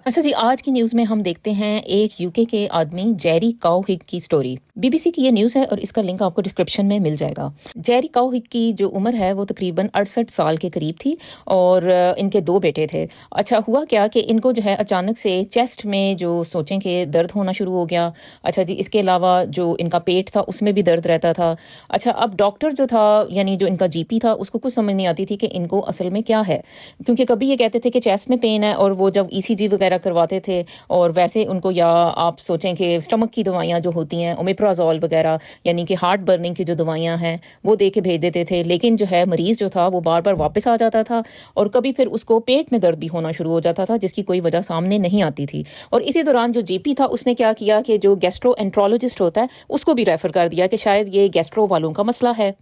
अच्छा जी, आज की न्यूज़ में हम देखते हैं एक यूके के आदमी जेरी काउहिग की स्टोरी। बीबीसी की ये न्यूज़ है और इसका लिंक आपको डिस्क्रिप्शन में मिल जाएगा। जेरी काउहिग की जो उम्र है वो तकरीबन 68 साल के करीब थी और इनके 2 बेटे थे। अच्छा हुआ क्या कि इनको जो है अचानक से चेस्ट में जो सोचें कि दर्द होना शुरू हो गया। अच्छा जी, इसके अलावा जो इनका पेट था उसमें भी दर्द रहता था। अच्छा, अब डॉक्टर जो था यानी जो इनका जीपी था उसको कुछ समझ नहीं आती थी कि इनको असल में क्या है। क्योंकि कभी ये कहते थे कि चेस्ट में पेन है और वो जब ईसीजी वगैरह करवाते थे और वैसे उनको, या आप सोचें कि स्टमक की दवाइयाँ जो होती हैं ओमेप्राजोल वगैरह यानी कि हार्ट बर्निंग की जो दवाइयाँ हैं वो दे के भेज देते थे, लेकिन जो है मरीज़ जो था वो बार बार वापस आ जाता था और कभी फिर उसको पेट में दर्द भी होना शुरू हो जाता था जिसकी कोई वजह सामने नहीं आती थी। और इसी दौरान जो जीपी था उसने क्या किया कि जो गैस्ट्रोएंट्रोलॉजिस्ट होता है उसको भी रेफर कर दिया कि शायद ये गैस्ट्रो वालों का मसला है।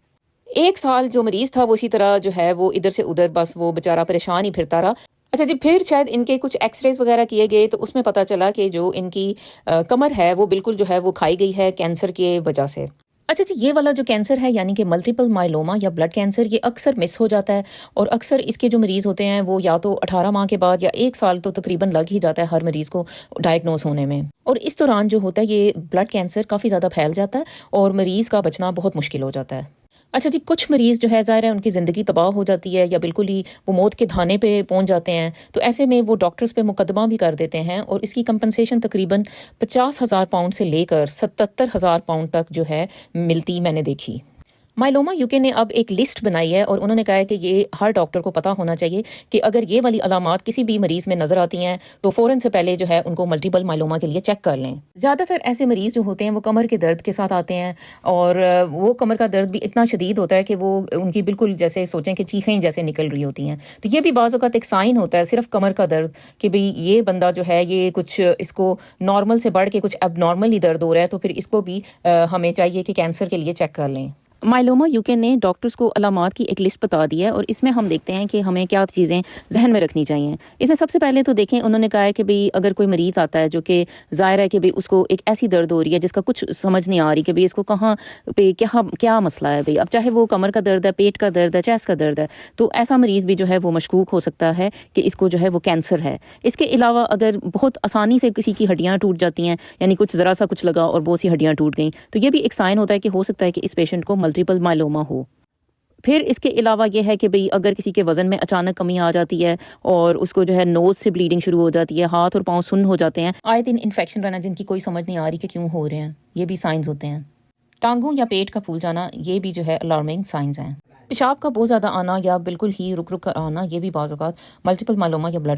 1 साल जो मरीज़ था वो इसी तरह जो है वो इधर से उधर बस वो बेचारा परेशान ही फिरता रहा। अच्छा जी, फिर शायद इनके कुछ एक्स-रेज़ वग़ैरह किए गए तो उसमें पता चला कि जो इनकी कमर है वो बिल्कुल जो है वो खाई गई है कैंसर की वजह से। अच्छा जी, ये वाला जो कैंसर है यानी कि मल्टीपल मायलोमा या ब्लड कैंसर, ये अक्सर मिस हो जाता है और अक्सर इसके जो मरीज़ होते हैं वो या तो 18 माह के बाद या 1 साल तो तकरीबन लग ही जाता है हर मरीज़ को डायग्नोस होने में। और इस दौरान जो होता है ये ब्लड कैंसर काफ़ी ज़्यादा फैल जाता है और मरीज़ का बचना बहुत मुश्किल हो जाता है। अच्छा जी, कुछ मरीज़ जो है ज़ाहिर है उनकी ज़िंदगी तबाह हो जाती है या बिल्कुल ही वो मौत के धाने पे पहुंच जाते हैं, तो ऐसे में वो डॉक्टर्स पे मुकदमा भी कर देते हैं और इसकी कंपनसेशन तकरीबन 50,000 पाउंड से लेकर 77,000 पाउंड तक जो है मिलती मैंने देखी। माइलोमा यूके ने अब एक लिस्ट बनाई है और उन्होंने कहा है कि ये हर डॉक्टर को पता होना चाहिए कि अगर ये वाली अलामात किसी भी मरीज़ में नज़र आती हैं तो फ़ौरन से पहले जो है उनको मल्टीपल माइलोमा के लिए चेक कर लें। ज़्यादातर ऐसे मरीज़ जो होते हैं वो कमर के दर्द के साथ आते हैं और वो कमर का दर्द भी इतना शदीद होता है कि वो उनकी बिल्कुल जैसे सोचें कि चीखें जैसे निकल रही होती हैं। तो ये भी बाज़ औक़ात एक साइन होता है सिर्फ कमर का दर्द कि भई ये बंदा जो है ये कुछ इसको नॉर्मल से बढ़ के कुछ एबनॉर्मल ही दर्द हो रहा है, तो फिर इसको भी हमें चाहिए कि कैंसर के लिए चेक कर लें। माइलोमा यूके ने डॉक्टर्स को अलामात की एक लिस्ट बता दी है और इसमें हम देखते हैं कि हमें क्या चीज़ें जहन में रखनी चाहिए। इसमें सबसे पहले तो देखें, उन्होंने कहा है कि भाई अगर कोई मरीज़ आता है जो कि ज़ाहिर है कि भाई उसको एक ऐसी दर्द हो रही है जिसका कुछ समझ नहीं आ रही कि भाई इसको कहाँ पे क्या क्या मसला है भाई, अब चाहे वो कमर का दर्द है, पेट का दर्द है, चेस्ट का दर्द है, तो ऐसा मरीज़ भी जो है वो मशकूक हो सकता है कि इसको जो है वो कैंसर है। इसके अलावा अगर बहुत आसानी से किसी की हड्डियाँ टूट जाती हैं यानी कुछ ज़रा सा कुछ लगा और बहुत सी हड्डियाँ टूट गई, तो ये भी एक साइन होता है कि हो सकता है कि इस पेशेंट को मल्टीपल माइलोमा हो। फिर इसके अलावा ये है कि भई अगर किसी के वज़न में अचानक कमी आ जाती है और उसको जो है नोज़ से ब्लीडिंग शुरू हो जाती है, हाथ और पाँव सुन्न हो जाते हैं, आए दिन इन्फेक्शन रहना जिनकी कोई समझ नहीं आ रही कि क्यों हो रहे हैं, ये भी साइंस होते हैं। टांगों या पेट का फूल जाना, ये भी जो है अलार्मिंग साइंस हैं। पेशाब का बहुत ज़्यादा आना या बिल्कुल ही रुक रुक कर आना, ये भी बाज़ औक़ात मल्टीपल माइलोमा या ब्लड